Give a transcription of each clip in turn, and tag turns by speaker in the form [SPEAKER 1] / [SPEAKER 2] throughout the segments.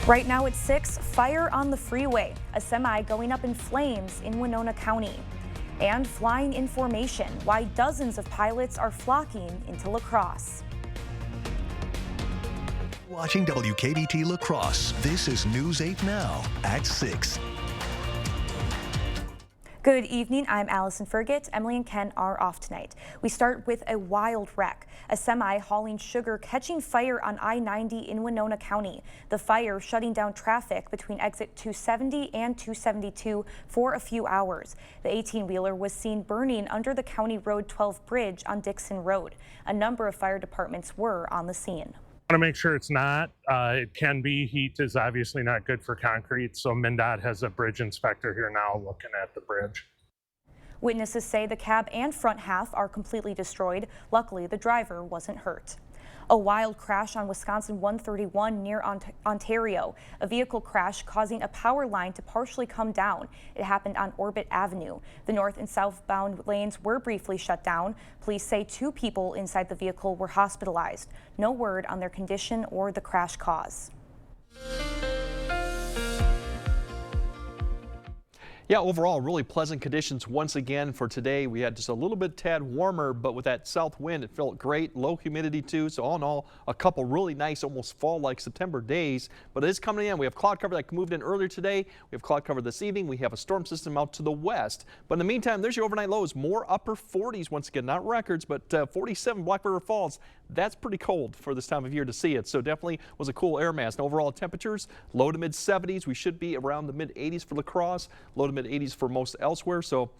[SPEAKER 1] Right now at 6, fire on the freeway, a semi going up in flames in Winona County. And flying in formation, why dozens of pilots are flocking into La Crosse.
[SPEAKER 2] Watching WKDT La Crosse, this is News 8 Now at 6.
[SPEAKER 1] Good evening, I'm Allison Fergit. Emily and Ken are off tonight. We start with a wild wreck. A semi hauling sugar catching fire on I-90 in Winona County. The fire shutting down traffic between exit 270 and 272 for a few hours. The 18-wheeler was seen burning under the County Road 12 bridge on Dixon Road. A number of fire departments were on the scene.
[SPEAKER 3] Want to make sure it's not. It can be. Heat is obviously not good for concrete, so MnDOT has a bridge inspector here now looking at the bridge.
[SPEAKER 1] Witnesses say the cab and front half are completely destroyed. Luckily, the driver wasn't hurt. A wild crash on Wisconsin 131 near Ontario. A vehicle crash causing a power line to partially come down. It happened on Orbit Avenue. The north and southbound lanes were briefly shut down. Police say 2 people inside the vehicle were hospitalized. No word on their condition or the crash cause.
[SPEAKER 4] Yeah, overall, really pleasant conditions once again for today. We had just a little bit tad warmer, but with that south wind, it felt great. Low humidity too. So all in all, a couple really nice, almost fall-like September days. But it is coming in. We have cloud cover that moved in earlier today. We have cloud cover this evening. We have a storm system out to the west. But in the meantime, there's your overnight lows. More upper 40s once again, not records, but 47 Black River Falls. That's pretty cold for this time of year to see it. So definitely was a cool air mass. And overall temperatures, low to mid 70s. We should be around the mid 80s for La Crosse, low to mid 80s for most elsewhere. So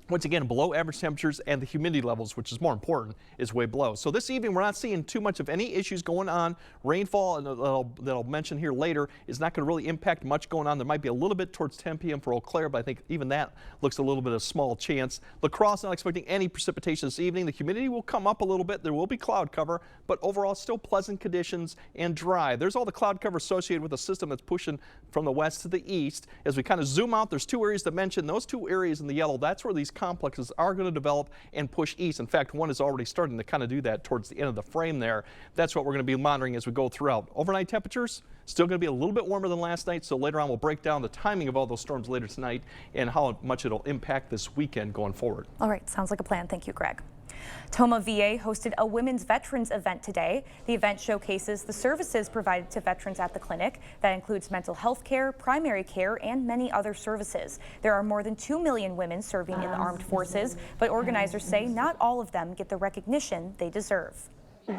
[SPEAKER 4] once again, below average temperatures, and the humidity levels, which is more important, is way below. So this evening, we're not seeing too much of any issues going on. Rainfall, that I'll mention here later, is not going to really impact much going on. There might be a little bit towards 10 p.m. for Eau Claire, but I think even that looks a little bit of a small chance. La Crosse, not expecting any precipitation this evening. The humidity will come up a little bit. There will be cloud cover, but overall still pleasant conditions and dry. There's all the cloud cover associated with the system that's pushing from the west to the east. As we kind of zoom out, there's 2 areas to mention. Those 2 areas in the yellow, that's where these complexes are going to develop and push east. In fact, one is already starting to kind of do that towards the end of the frame there. That's what we're going to be monitoring as we go throughout. Overnight temperatures still going to be a little bit warmer than last night, so later on we'll break down the timing of all those storms later tonight and how much it'll impact this weekend going forward.
[SPEAKER 1] All right, sounds like a plan. Thank you, Greg. Tomah VA hosted a Women's Veterans event today. The event showcases the services provided to veterans at the clinic. That includes mental health care, primary care, and many other services. There are more than 2 million women serving in the armed forces, but organizers say not all of them get the recognition they deserve.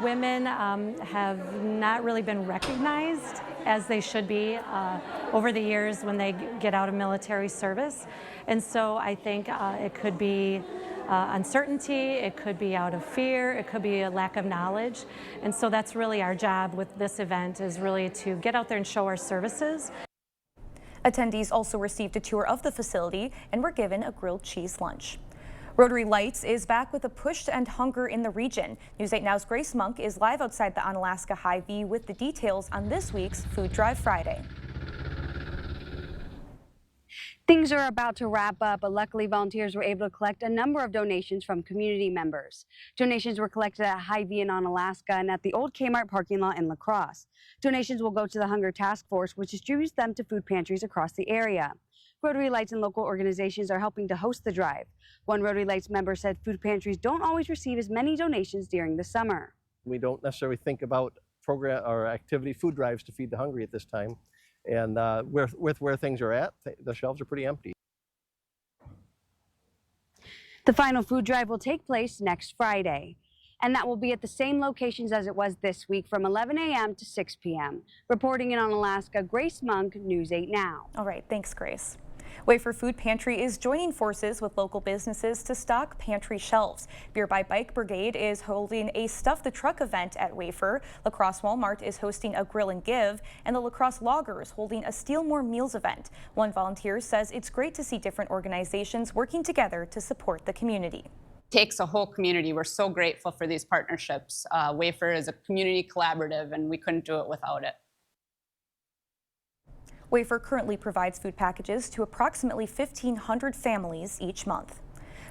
[SPEAKER 5] Women have not really been recognized as they should be over the years when they get out of military service. And so I think it could be uncertainty, it could be out of fear, it could be a lack of knowledge. And so that's really our job with this event, is really to get out there and show our services.
[SPEAKER 1] Attendees also received a tour of the facility and were given a grilled cheese lunch. Rotary Lights is back with a push to end hunger in the region. News 8 Now's Grace Monk is live outside the Onalaska Hy-Vee with the details on this week's Food Drive Friday.
[SPEAKER 6] Things are about to wrap up, but luckily volunteers were able to collect a number of donations from community members. Donations were collected at Hy-Vee in Onalaska and at the old Kmart parking lot in La Crosse. Donations will go to the Hunger Task Force, which distributes them to food pantries across the area. Rotary Lights and local organizations are helping to host the drive. One Rotary Lights member said food pantries don't always receive as many donations during the summer.
[SPEAKER 7] We don't necessarily think about program or activity food drives to feed the hungry at this time. And with where things are at, the shelves are pretty empty.
[SPEAKER 6] The final food drive will take place next Friday, and that will be at the same locations as it was this week from 11 a.m. to 6 p.m. Reporting in Onalaska, Grace Monk, News 8 Now.
[SPEAKER 1] All right, thanks, Grace. Wafer Food Pantry is joining forces with local businesses to stock pantry shelves. Beer by Bike Brigade is holding a Stuff the Truck event at Wafer. La Crosse Walmart is hosting a Grill and Give, and the La Crosse Loggers holding a Steal More Meals event. One volunteer says it's great to see different organizations working together to support the community.
[SPEAKER 8] Takes a whole community. We're so grateful for these partnerships. Wafer is a community collaborative, and we couldn't do it without it.
[SPEAKER 1] Wafer currently provides food packages to approximately 1,500 families each month.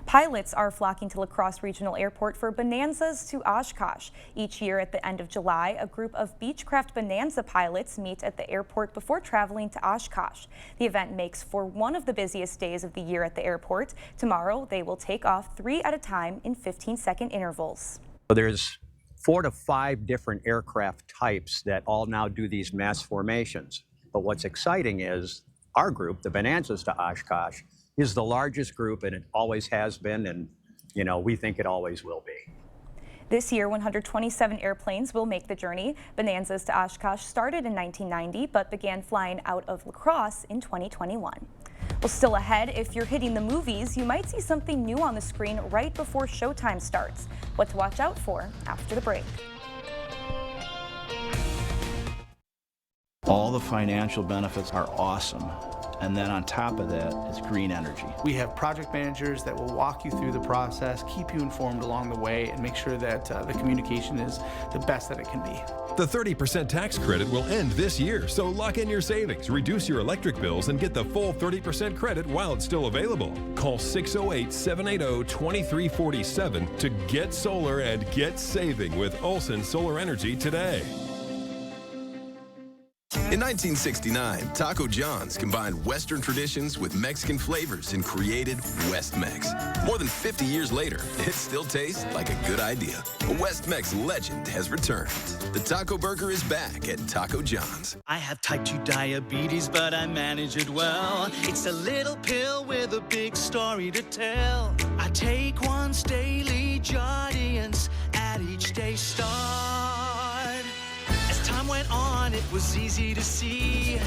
[SPEAKER 1] Pilots are flocking to La Crosse Regional Airport for Bonanzas to Oshkosh. Each year at the end of July, a group of Beechcraft Bonanza pilots meet at the airport before traveling to Oshkosh. The event makes for one of the busiest days of the year at the airport. Tomorrow, they will take off 3 at a time in 15-second intervals.
[SPEAKER 9] There's 4 to 5 different aircraft types that all now do these mass formations. But what's exciting is our group, the Bonanzas to Oshkosh, is the largest group, and it always has been, and we think it always will be.
[SPEAKER 1] This year, 127 airplanes will make the journey. Bonanzas to Oshkosh started in 1990, but began flying out of La Crosse in 2021. Well, still ahead, if you're hitting the movies, you might see something new on the screen right before showtime starts. What to watch out for after the break.
[SPEAKER 10] All the financial benefits are awesome. And then on top of that, it's green energy.
[SPEAKER 11] We have project managers that will walk you through the process, keep you informed along the way, and make sure that the communication is the best that it can be.
[SPEAKER 12] The 30% tax credit will end this year, so lock in your savings, reduce your electric bills, and get the full 30% credit while it's still available. Call 608-780-2347 to get solar and get saving with Olson Solar Energy today.
[SPEAKER 13] In 1969, Taco John's combined Western traditions with Mexican flavors and created West Mex. More than 50 years later, it still tastes like a good idea. A West Mex legend has returned. The Taco Burger is back at Taco John's.
[SPEAKER 14] I have type 2 diabetes, but I manage it well. It's a little pill with a big story to tell. I take once daily, Jardians, at each day start. As time went on, it was easy to see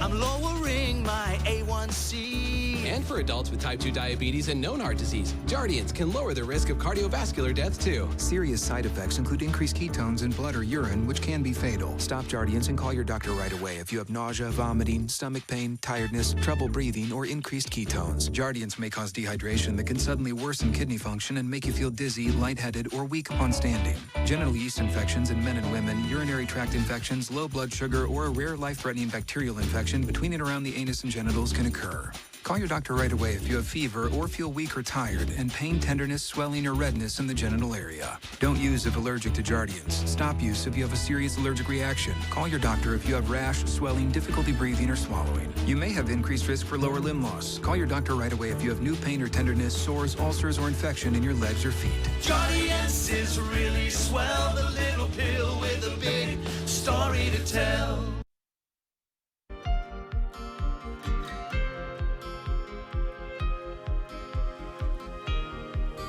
[SPEAKER 14] I'm lowering my A1C.
[SPEAKER 15] And for adults with type 2 diabetes and known heart disease, Jardians can lower the risk of cardiovascular death too.
[SPEAKER 16] Serious side effects include increased ketones in blood or urine, which can be fatal. Stop Jardians and call your doctor right away if you have nausea, vomiting, stomach pain, tiredness, trouble breathing, or increased ketones. Jardians may cause dehydration that can suddenly worsen kidney function and make you feel dizzy, lightheaded, or weak upon standing. Genital yeast infections in men and women, urinary tract infections, low blood sugar, or a rare life-threatening bacterial infection between and around the anus and genitals can occur. Call your doctor right away if you have fever or feel weak or tired and pain, tenderness, swelling, or redness in the genital area. Don't use if allergic to Jardians. Stop use if you have a serious allergic reaction. Call your doctor if you have rash, swelling, difficulty breathing, or swallowing. You may have increased risk for lower limb loss. Call your doctor right away if you have new pain or tenderness, sores, ulcers, or infection in your legs or feet.
[SPEAKER 14] Jardians is really swell, the little pill with a big story to tell.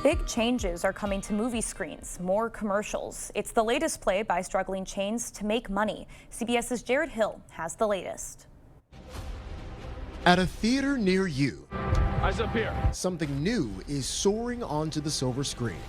[SPEAKER 1] Big changes are coming to movie screens, more commercials. It's the latest play by struggling chains to make money. CBS's Jared Hill has the latest.
[SPEAKER 17] At a theater near you,
[SPEAKER 18] eyes up here.
[SPEAKER 17] Something new is soaring onto the silver screen.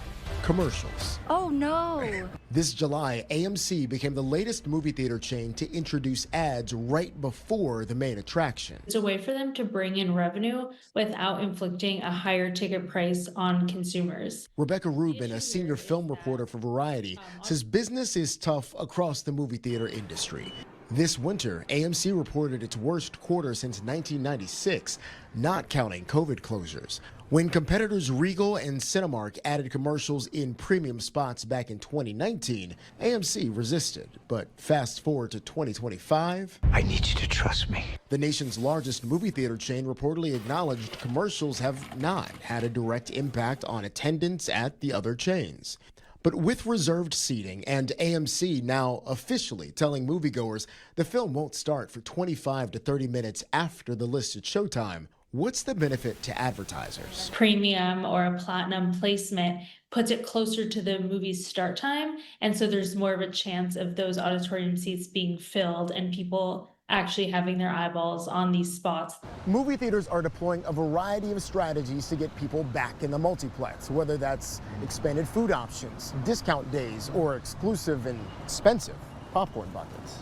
[SPEAKER 17] Commercials.
[SPEAKER 19] Oh no!
[SPEAKER 17] This July, AMC became the latest movie theater chain to introduce ads right before the main attraction.
[SPEAKER 20] It's a way for them to bring in revenue without inflicting a higher ticket price on consumers.
[SPEAKER 17] Rebecca Rubin, a senior film reporter for Variety, says business is tough across the movie theater industry. This winter, AMC reported its worst quarter since 1996, not counting COVID closures. When competitors Regal and Cinemark added commercials in premium spots back in 2019, AMC resisted. But fast forward to 2025.
[SPEAKER 21] I need you to trust me.
[SPEAKER 17] The nation's largest movie theater chain reportedly acknowledged commercials have not had a direct impact on attendance at the other chains. But with reserved seating and AMC now officially telling moviegoers the film won't start for 25 to 30 minutes after the listed showtime, what's the benefit to advertisers?
[SPEAKER 20] Premium or a platinum placement puts it closer to the movie's start time, and so there's more of a chance of those auditorium seats being filled and people actually having their eyeballs on these spots.
[SPEAKER 17] Movie theaters are deploying a variety of strategies to get people back in the multiplex, whether that's expanded food options, discount days, or exclusive and expensive popcorn buckets.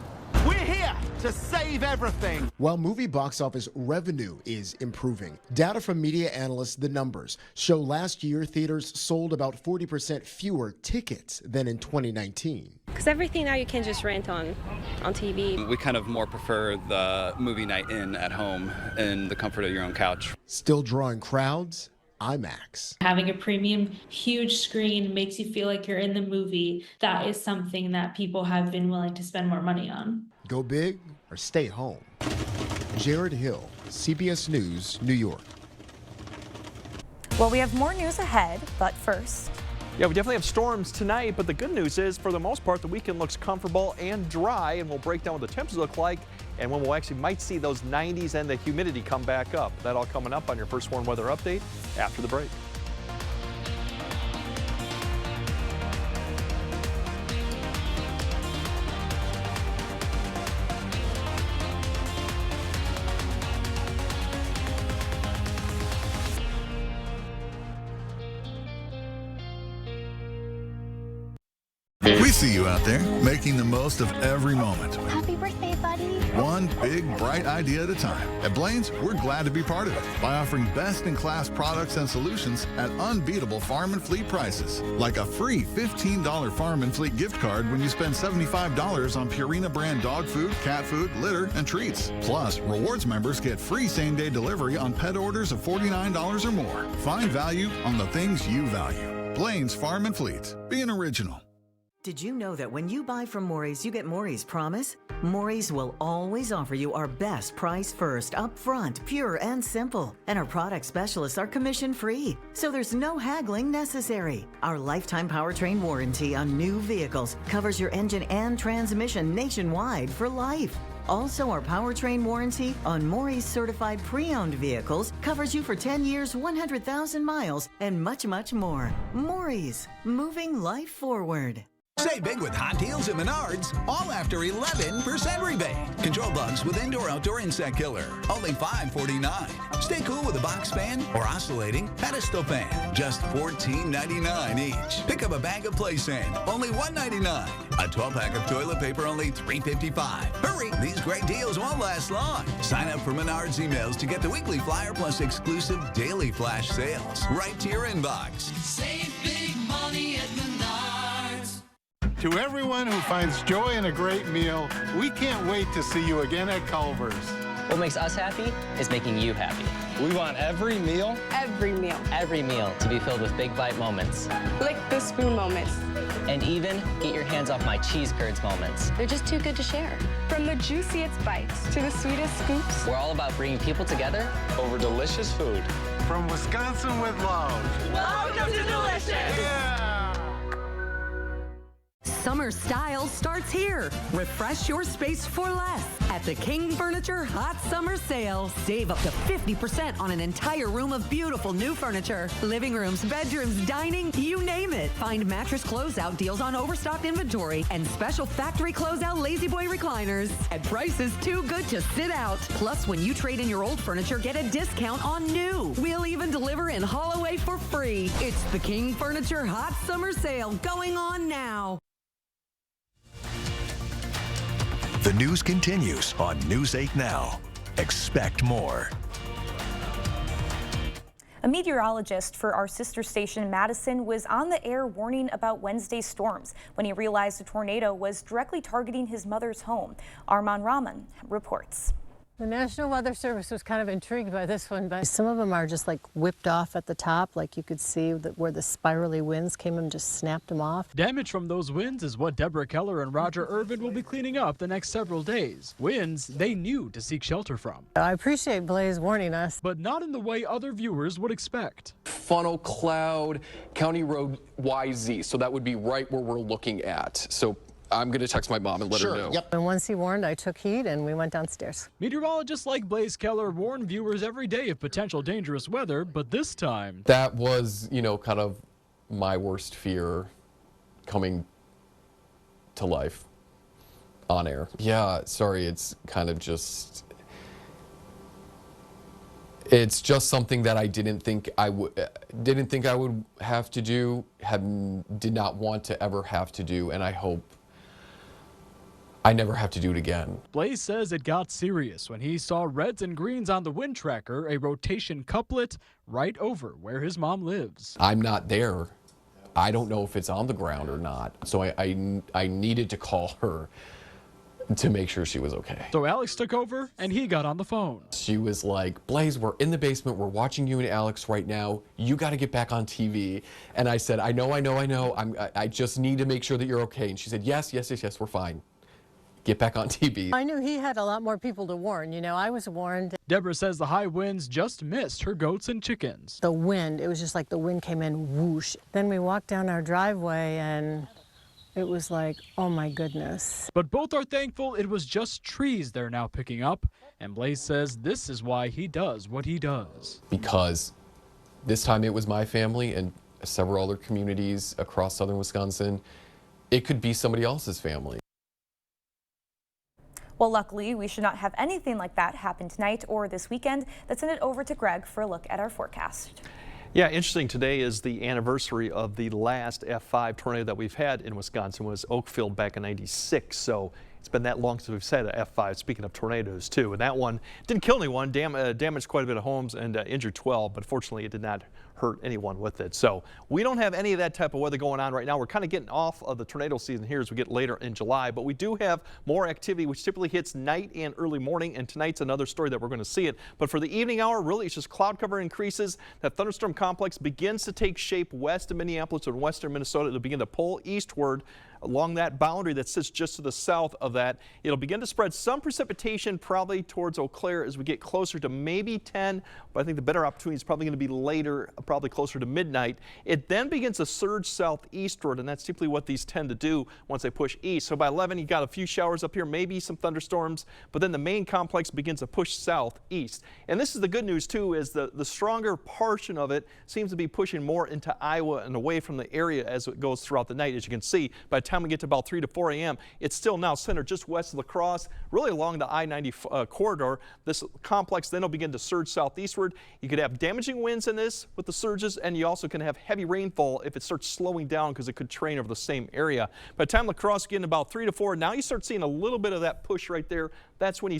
[SPEAKER 18] We're here to save everything.
[SPEAKER 17] While movie box office revenue is improving, data from media analysts The Numbers show last year theaters sold about 40% fewer tickets than in 2019.
[SPEAKER 22] Because everything now you can just rent on TV.
[SPEAKER 23] We kind of more prefer the movie night in at home in the comfort of your own couch.
[SPEAKER 17] Still drawing crowds? IMAX.
[SPEAKER 20] Having a premium, huge screen makes you feel like you're in the movie. That is something that people have been willing to spend more money on.
[SPEAKER 17] Go big or stay home. Jared Hill, CBS News, New York.
[SPEAKER 1] Well, we have more news ahead, but first.
[SPEAKER 4] Yeah, we definitely have storms tonight, but the good news is, for the most part, the weekend looks comfortable and dry, and we'll break down what the temps look like and when we'll actually might see those 90s and the humidity come back up. That all coming up on your First Warn weather update after the break.
[SPEAKER 19] We see you out there making the most of every moment.
[SPEAKER 21] Happy birthday, buddy.
[SPEAKER 19] One big, bright idea at a time. At Blaine's, we're glad to be part of it by offering best-in-class products and solutions at unbeatable Farm and Fleet prices. Like a free $15 Farm and Fleet gift card when you spend $75 on Purina brand dog food, cat food, litter, and treats. Plus, rewards members get free same-day delivery on pet orders of $49 or more. Find value on the things you value. Blaine's Farm and Fleet. Be an original.
[SPEAKER 23] Did you know that when you buy from Maury's, you get Maury's Promise? Maury's will always offer you our best price first, upfront, pure and simple. And our product specialists are commission-free, so there's no haggling necessary. Our lifetime powertrain warranty on new vehicles covers your engine and transmission nationwide for life. Also, our powertrain warranty on Maury's certified pre-owned vehicles covers you for 10 years, 100,000 miles, and much, much more. Maury's, moving life forward.
[SPEAKER 24] Save big with hot deals at Menards, all after 11% rebate. Control bugs with indoor-outdoor insect killer, only $5.49. Stay cool with a box fan or oscillating pedestal fan, just $14.99 each. Pick up a bag of play sand, only $1.99. A 12-pack of toilet paper, only $3.55. Hurry, these great deals won't last long. Sign up for Menards emails to get the weekly flyer plus exclusive daily flash sales right to your inbox.
[SPEAKER 14] Save big money at Menards.
[SPEAKER 25] To everyone who finds joy in a great meal, we can't wait to see you again at Culver's.
[SPEAKER 26] What makes us happy is making you happy.
[SPEAKER 27] We want every meal
[SPEAKER 26] to be filled with big bite moments.
[SPEAKER 22] Lick the spoon moments.
[SPEAKER 26] And even get your hands off my cheese curds moments.
[SPEAKER 22] They're just too good to share. From the juiciest bites to the sweetest scoops.
[SPEAKER 26] We're all about bringing people together
[SPEAKER 27] over delicious food.
[SPEAKER 25] From Wisconsin with love.
[SPEAKER 22] Welcome to Delicious.
[SPEAKER 25] Yeah.
[SPEAKER 28] Summer style starts here. Refresh your space for less at the King Furniture Hot Summer Sale. Save up to 50% on an entire room of beautiful new furniture. Living rooms, bedrooms, dining, you name it. Find mattress closeout deals on overstocked inventory and special factory closeout Lazy Boy recliners at prices too good to sit out. Plus, when you trade in your old furniture, get a discount on new. We'll even deliver in Holloway for free. It's the King Furniture Hot Summer Sale going on now.
[SPEAKER 2] The news continues on News 8 Now. Expect more.
[SPEAKER 1] A meteorologist for our sister station, Madison, was on the air warning about Wednesday's storms when he realized a tornado was directly targeting his mother's home. Arman Rahman reports.
[SPEAKER 29] The National Weather Service was kind of intrigued by this one, but some of them are just like whipped off at the top, like you could see where the spirally winds came and just snapped them off.
[SPEAKER 30] Damage from those winds is what Deborah Keller and Roger Irvin will be cleaning up the next several days. Winds they knew to seek shelter from.
[SPEAKER 29] I appreciate Blaze warning us.
[SPEAKER 30] But not in the way other viewers would expect.
[SPEAKER 31] Funnel cloud, County Road YZ, so that would be right where we're looking at. So I'm going to text my mom and let her know.
[SPEAKER 29] Yep. And once he warned, I took heed and we went downstairs.
[SPEAKER 30] Meteorologists like Blaze Keller warn viewers every day of potential dangerous weather, but this time...
[SPEAKER 31] That was, kind of my worst fear coming to life on air. Yeah, sorry, it's kind of just... It's just something that I didn't think I would have to do, did not want to ever have to do, and I hope I never have to do it again.
[SPEAKER 30] Blaze says it got serious when he saw reds and greens on the wind tracker, a rotation couplet right over where his mom lives.
[SPEAKER 31] I'm not there. I don't know if it's on the ground or not. So I needed to call her to make sure she was okay.
[SPEAKER 30] So Alex took over and he got on the phone.
[SPEAKER 31] She was like, Blaze, we're in the basement. We're watching you and Alex right now. You got to get back on TV. And I said, I know. I just need to make sure that you're okay. And she said, yes, we're fine. Get back on TV.
[SPEAKER 29] I knew he had a lot more people to warn. You know, I was warned.
[SPEAKER 30] Deborah says the high winds just missed her goats and chickens.
[SPEAKER 29] The wind, it was just like the wind came in whoosh. Then we walked down our driveway and it was like, oh my goodness.
[SPEAKER 30] But both are thankful it was just trees they're now picking up. And Blaze says this is why he does what he does.
[SPEAKER 31] Because this time it was my family and several other communities across southern Wisconsin. It could be somebody else's family.
[SPEAKER 1] Well, luckily, we should not have anything like that happen tonight or this weekend. Let's send it over to Greg for a look at our forecast.
[SPEAKER 4] Yeah, interesting. Today is the anniversary of the last F5 tornado that we've had in Wisconsin. It was Oakfield back in '96. So it's been that long since we've had an F5. Speaking of tornadoes, too. And that one didn't kill anyone, damaged quite a bit of homes and injured 12. But fortunately, it did not hurt anyone with it. So we don't have any of that type of weather going on right now. We're kind of getting off of the tornado season here as we get later in July. But we do have more activity, which typically hits night and early morning. And tonight's another story that we're going to see it. But for the evening hour, really, it's just cloud cover increases. That thunderstorm complex begins to take shape west of Minneapolis and western Minnesota. It'll begin to pull eastward along that boundary that sits just to the south of that. It'll begin to spread some precipitation probably towards Eau Claire as we get closer to maybe 10, but I think the better opportunity is probably going to be later, probably closer to midnight. It then begins to surge southeastward, and that's typically what these tend to do once they push east. So by 11, you got a few showers up here, maybe some thunderstorms, but then the main complex begins to push southeast. And this is the good news too, is the stronger portion of it seems to be pushing more into Iowa and away from the area as it goes throughout the night. As you can see, by the time we get to about 3 to 4 a.m., it's still now centered just west of La Crosse, really along the I-90 corridor. This complex then will begin to surge southeastward. You could have damaging winds in this with the surges, and you also can have heavy rainfall if it starts slowing down because it could train over the same area. By the time La Crosse getting about 3 to 4, now you start seeing a little bit of that push right there. That's when you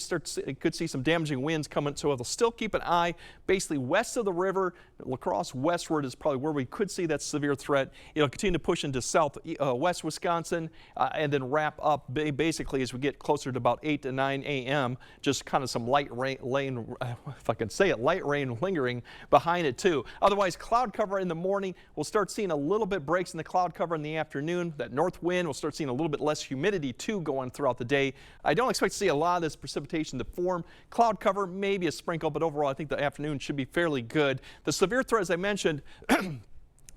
[SPEAKER 4] could see some damaging winds coming. So it'll still keep an eye basically west of the river. La Crosse westward is probably where we could see that severe threat. It'll continue to push into southwest Wisconsin and then wrap up basically as we get closer to about 8 to 9 a.m. Just kind of some light rain, if I can say it, light rain lingering behind it too. Otherwise, cloud cover in the morning. We'll start seeing a little bit breaks in the cloud cover in the afternoon. That north wind, we'll start seeing a little bit less humidity too going throughout the day. I don't expect to see a lot of this precipitation to form. Cloud cover, maybe a sprinkle, but overall I think the afternoon should be fairly good. The severe threat, as I mentioned,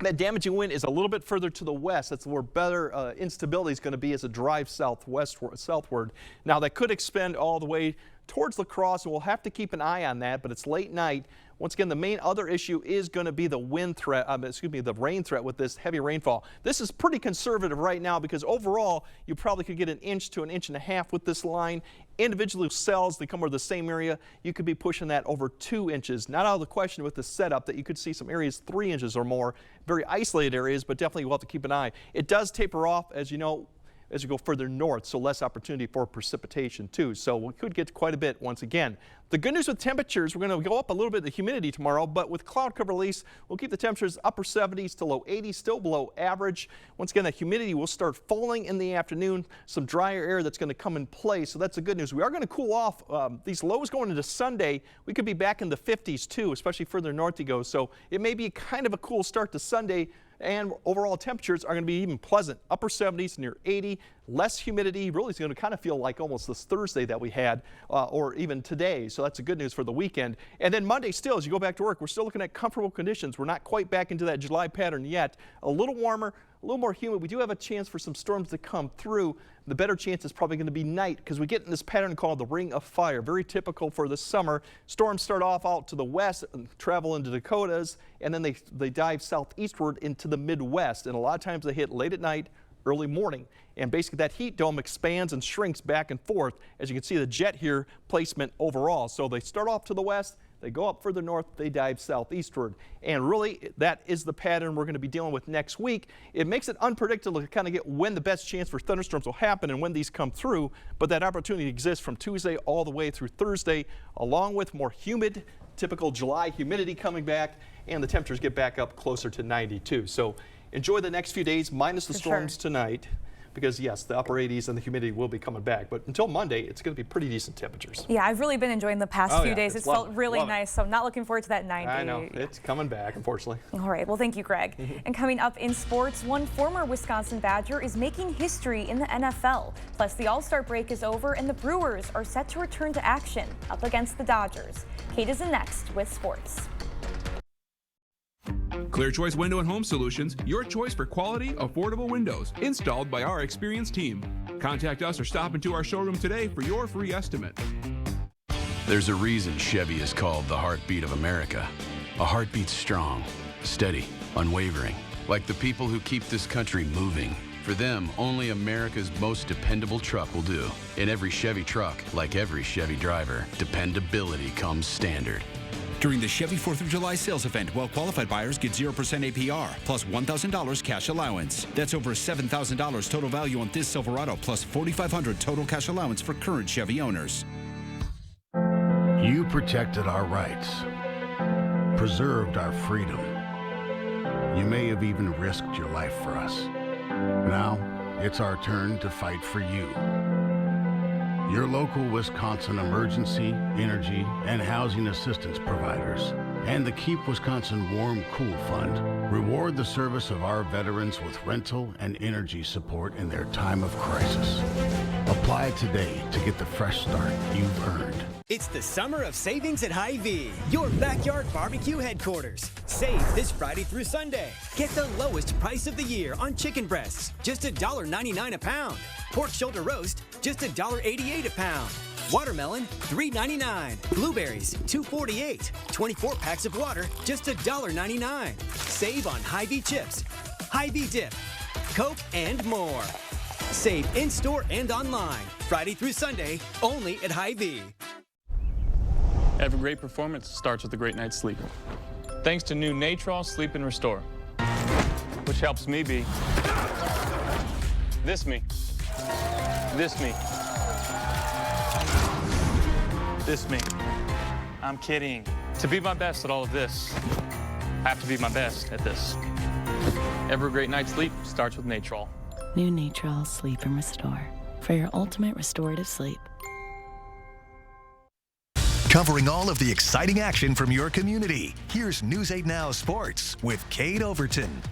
[SPEAKER 4] that damaging wind is a little bit further to the west. That's where better instability is going to be as it drives southward. Now that could extend all the way towards La Crosse, and we'll have to keep an eye on that, but it's late night. Once again, the main other issue is going to be the wind threat, the rain threat with this heavy rainfall. This is pretty conservative right now because overall, you probably could get 1 inch to 1.5 inches with this line. Individual cells that come over the same area, you could be pushing that over 2 inches. Not out of the question with the setup that you could see some areas 3 inches or more, very isolated areas, but definitely we'll have to keep an eye. It does taper off, as you know, as you go further north, so less opportunity for precipitation too. So we could get quite a bit once again. The good news with temperatures, we're going to go up a little bit the humidity tomorrow, but with cloud cover release, we'll keep the temperatures upper 70s to low 80s, still below average. Once again, the humidity will start falling in the afternoon, some drier air that's going to come in place, so that's the good news. We are going to cool off. These lows going into Sunday, we could be back in the 50s too, especially further north you go. So it may be kind of a cool start to Sunday, and overall temperatures are going to be even pleasant. Upper 70s, near 80, less humidity. Really, it's going to kind of feel like almost this Thursday that we had, or even today. So that's the good news for the weekend. And then Monday still, as you go back to work, we're still looking at comfortable conditions. We're not quite back into that July pattern yet. A little warmer, a little more humid. We do have a chance for some storms to come through. The better chance is probably going to be night because we get in this pattern called the Ring of Fire. Very typical for the summer. Storms start off out to the west, travel into Dakotas, and then they dive southeastward into the Midwest. And a lot of times they hit late at night, early morning. And basically that heat dome expands and shrinks back and forth. As you can see, the jet here placement overall. So they start off to the west, they go up further north, they dive southeastward. And really, that is the pattern we're going to be dealing with next week. It makes it unpredictable to kind of get when the best chance for thunderstorms will happen and when these come through. But that opportunity exists from Tuesday all the way through Thursday, along with more humid, typical July humidity coming back, and the temperatures get back up closer to 92. So enjoy the next few days, minus the storms tonight. because yes, the upper 80s and the humidity will be coming back. But until Monday, it's going to be pretty decent temperatures.
[SPEAKER 1] Yeah, I've really been enjoying the past few days. It's felt really
[SPEAKER 4] Love it.
[SPEAKER 1] nice, so I'm not looking forward to that 90.
[SPEAKER 4] I know, it's coming back, unfortunately.
[SPEAKER 1] All right, well, thank you, Greg. And coming up in sports, one former Wisconsin Badger is making history in the NFL. Plus, the All-Star break is over, and the Brewers are set to return to action up against the Dodgers. Kate is in next with sports.
[SPEAKER 3] Clear Choice Window and Home Solutions, your choice for quality, affordable windows, installed by our experienced team. Contact us or stop into our showroom today for your free estimate.
[SPEAKER 5] There's a reason Chevy is called the heartbeat of America. A heartbeat strong, steady, unwavering, like the people who keep this country moving. For them, only America's most dependable truck will do. In every Chevy truck, like every Chevy driver, dependability comes standard.
[SPEAKER 6] During the Chevy 4th of July sales event, well-qualified buyers get 0% APR plus $1,000 cash allowance. That's over $7,000 total value on this Silverado plus $4,500 total cash allowance for current Chevy owners.
[SPEAKER 7] You protected our rights, preserved our freedom. You may have even risked your life for us. Now, it's our turn to fight for you. Your local Wisconsin emergency, energy, and housing assistance providers, and the Keep Wisconsin Warm Cool Fund reward the service of our veterans with rental and energy support in their time of crisis. Apply today to get the fresh start you've earned.
[SPEAKER 8] It's the summer of savings at Hy-Vee, your backyard barbecue headquarters. Save this Friday through Sunday. Get the lowest price of the year on chicken breasts, just $1.99 a pound. Pork shoulder roast, just $1.88 a pound. Watermelon, $3.99. Blueberries, $2.48. 24 packs of water, just $1.99. Save on Hy-Vee chips, Hy-Vee dip, Coke, and more. Save in-store and online, Friday through Sunday, only at Hy-Vee.
[SPEAKER 9] Every great performance starts with a great night's sleep. Thanks to new Natrol Sleep and Restore, which helps me be this me, this me, this me. I'm kidding. To be my best at all of this, I have to be my best at this. Every great night's sleep starts with Natrol.
[SPEAKER 10] New Natrol Sleep and Restore for your ultimate restorative sleep.
[SPEAKER 2] Covering all of the exciting action from your community, here's News 8 Now Sports with Kate Overton.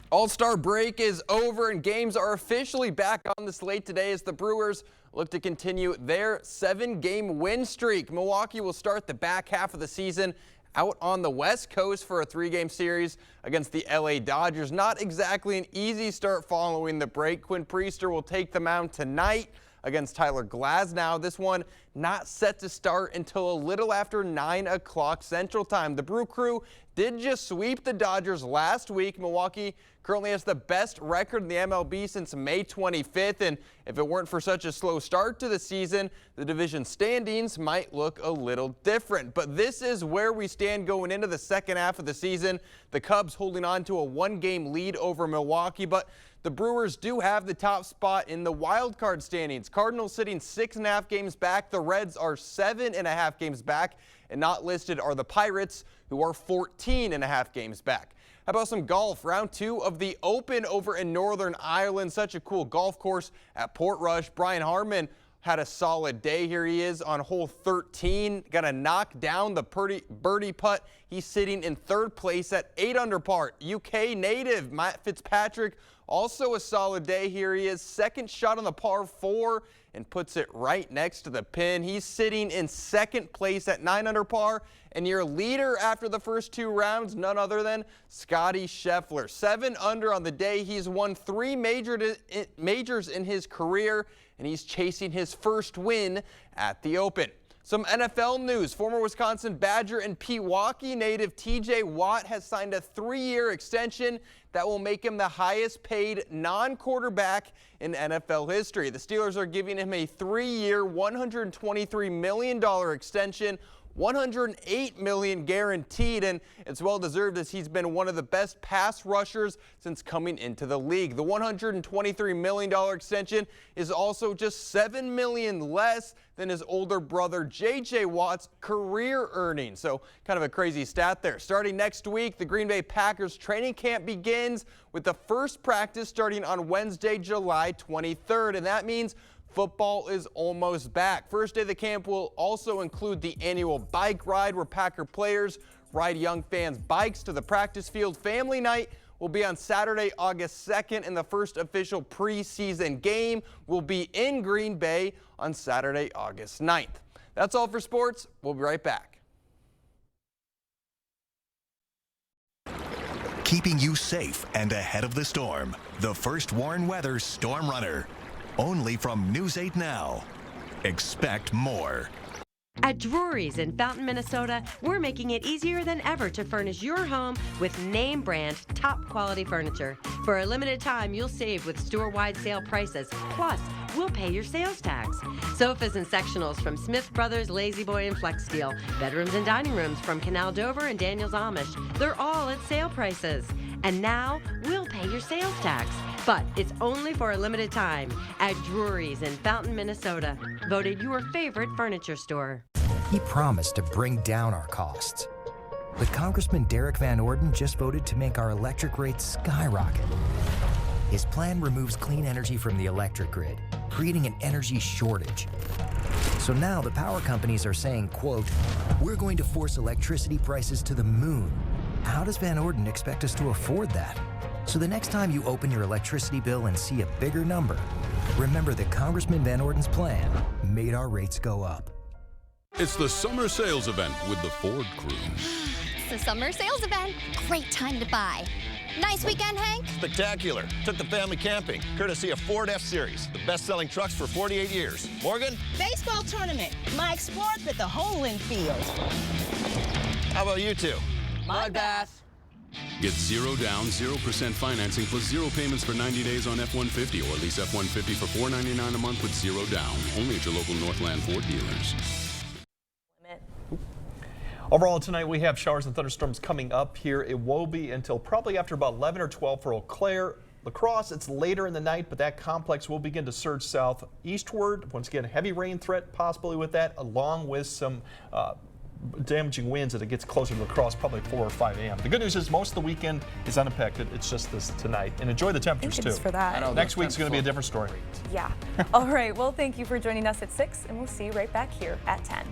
[SPEAKER 31] All-Star break is over and games are officially back on the slate today as the Brewers look to continue their 7-game win streak. Milwaukee will start the back half of the season out on the West Coast for a 3-game series against the LA Dodgers. Not exactly an easy start following the break. Quinn Priester will take the mound tonight against Tyler Glasnow. This one not set to start until a little after 9 o'clock Central Time. The Brew Crew did just sweep the Dodgers last week. Milwaukee currently has the best record in the MLB since May 25th, and if it weren't for such a slow start to the season, the division standings might look a little different. But this is where we stand going into the second half of the season. The Cubs holding on to a 1-game lead over Milwaukee, but the Brewers do have the top spot in the wild card standings. Cardinals sitting 6.5 games back. The Reds are 7.5 games back. And not listed are the Pirates, who are 14.5 games back. How about some golf? Round 2 of the Open over in Northern Ireland. Such a cool golf course at Portrush. Brian Harman had a solid day. Here he is on hole 13. Got to knock down the birdie putt. He's sitting in 3rd place at 8 under par. UK native Matt Fitzpatrick, also a solid day. Here he is, 2nd shot on the par 4 and puts it right next to the pin. He's sitting in 2nd place at 9 under par. And your leader after the first 2 rounds, none other than Scotty Scheffler. 7 under on the day. He's won 3 majors in his career, and he's chasing his first win at the Open. Some NFL news. Former Wisconsin Badger and Pewaukee native TJ Watt has signed a 3-year extension that will make him the highest paid non-quarterback in NFL history. The Steelers are giving him a 3-year, $123 million extension.
[SPEAKER 11] $108 million guaranteed, and it's well deserved as he's been one of the best pass rushers since coming into the league. The $123 million extension is also just $7 million less than his older brother J.J. Watt's career earnings. So kind of a crazy stat there. Starting next week, the Green Bay Packers training camp begins with the first practice starting on Wednesday, July 23rd, and that means football is almost back. First day of the camp will also include the annual bike ride where Packer players ride young fans' bikes to the practice field. Family night will be on Saturday, August 2nd, and the first official preseason game will be in Green Bay on Saturday, August 9th. That's all for sports. We'll be right back.
[SPEAKER 2] Keeping you safe and ahead of the storm. The First Warn Weather Storm Runner. Only from News 8 Now. Expect more.
[SPEAKER 12] At Drury's in Fountain, Minnesota, we're making it easier than ever to furnish your home with name brand, top quality furniture. For a limited time, you'll save with store-wide sale prices. Plus, we'll pay your sales tax. Sofas and sectionals from Smith Brothers, Lazy Boy, and Flex Steel. Bedrooms and dining rooms from Canal Dover and Daniels Amish. They're all at sale prices. And now, we'll pay your sales tax. But it's only for a limited time at Drury's in Fountain, Minnesota. Voted your favorite furniture store.
[SPEAKER 13] He promised to bring down our costs. But Congressman Derek Van Orden just voted to make our electric rates skyrocket. His plan removes clean energy from the electric grid, creating an energy shortage. So now the power companies are saying, quote, "We're going to force electricity prices to the moon." How does Van Orden expect us to afford that? So the next time you open your electricity bill and see a bigger number, remember that Congressman Van Orden's plan made our rates go up.
[SPEAKER 15] It's the summer sales event with the Ford crew.
[SPEAKER 16] It's the summer sales event. Great time to buy. Nice weekend, Hank?
[SPEAKER 17] Spectacular. Took the family camping, courtesy of Ford F-Series, the best-selling trucks for 48 years. Morgan?
[SPEAKER 18] Baseball tournament. Mike Sports at the Homeland Field.
[SPEAKER 17] How about you two?
[SPEAKER 18] Mud Bath.
[SPEAKER 5] Get 0 down, 0% financing plus 0 payments for 90 days on F-150 or lease F-150 for $499 a month with 0 down. Only at your local Northland Ford dealers.
[SPEAKER 4] Overall tonight we have showers and thunderstorms coming up here. It will be until probably after about 11 or 12 for Eau Claire. La Crosse, it's later in the night, but that complex will begin to surge southeastward. Once again, heavy rain threat possibly with that, along with some damaging winds as it gets closer to La Crosse, probably 4 or 5 a.m. The good news is most of the weekend is unaffected. It's just this tonight. And enjoy the temperatures too.
[SPEAKER 1] For that.
[SPEAKER 4] Next week's going to be a different story.
[SPEAKER 1] Yeah. All right. Well, thank you for joining us at 6, and we'll see you right back here at 10.